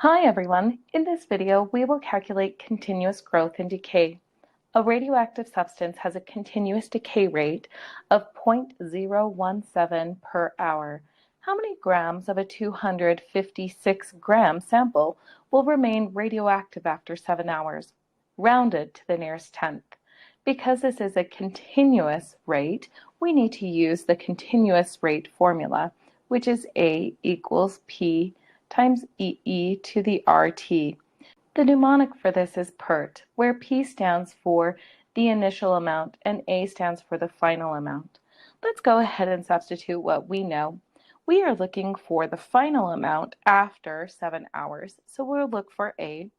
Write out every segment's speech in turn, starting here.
Hi everyone! In this video, we will calculate continuous growth and decay. A radioactive substance has a continuous decay rate of 0.017 per hour. How many grams of a 256 gram sample will remain radioactive after 7 hours? Rounded to the nearest tenth. Because this is a continuous rate, we need to use the continuous rate formula, which is A equals P times E to the RT. The mnemonic for this is PERT, where P stands for the initial amount and A stands for the final amount. Let's go ahead and substitute what we know. We are looking for the final amount after 7 hours, so we'll look for A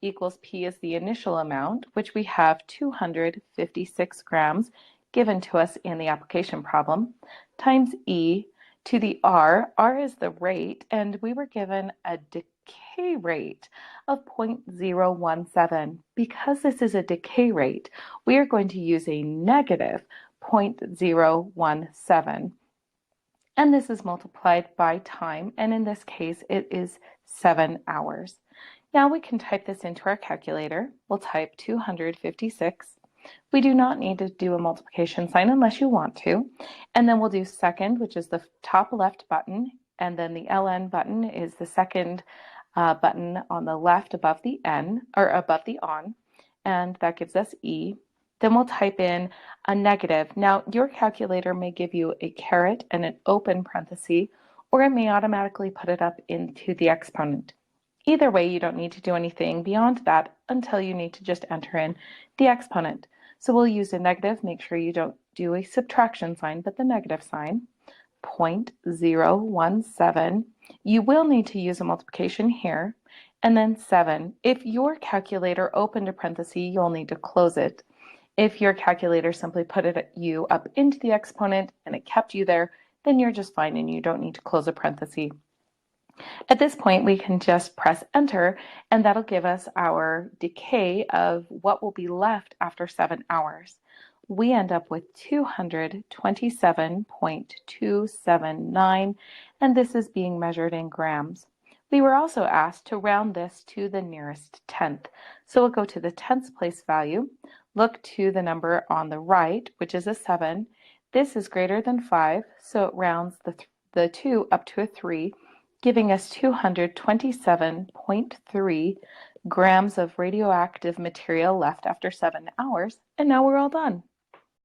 equals P is the initial amount, which we have 256 grams given to us in the application problem, times E to the R is the rate, and we were given a decay rate of 0.017. Because this is a decay rate, we are going to use a negative 0.017. And this is multiplied by time, and in this case it is 7 hours. Now we can type this into our calculator. We'll type 256. We do not need to do a multiplication sign unless you want to. And then we'll do second, which is the top left button, and then the LN button is the second button on the left above the N, or above the on, and that gives us E. Then we'll type in a negative. Now your calculator may give you a caret and an open parenthesis, or it may automatically put it up into the exponent. Either way, you don't need to do anything beyond that until you need to just enter in the exponent. So we'll use a negative. Make sure you don't do a subtraction sign, but the negative sign, 0.017. You will need to use a multiplication here, and then 7. If your calculator opened a parenthesis, you'll need to close it. If your calculator simply put you up into the exponent and it kept you there, then you're just fine and you don't need to close a parenthesis. At this point, we can just press enter, and that'll give us our decay of what will be left after 7 hours. We end up with 227.279, and this is being measured in grams. We were also asked to round this to the nearest tenth. So we'll go to the tenths place value, look to the number on the right, which is a 7. This is greater than 5, so it rounds the 2 up to a 3, giving us 227.3 grams of radioactive material left after 7 hours, and now we're all done.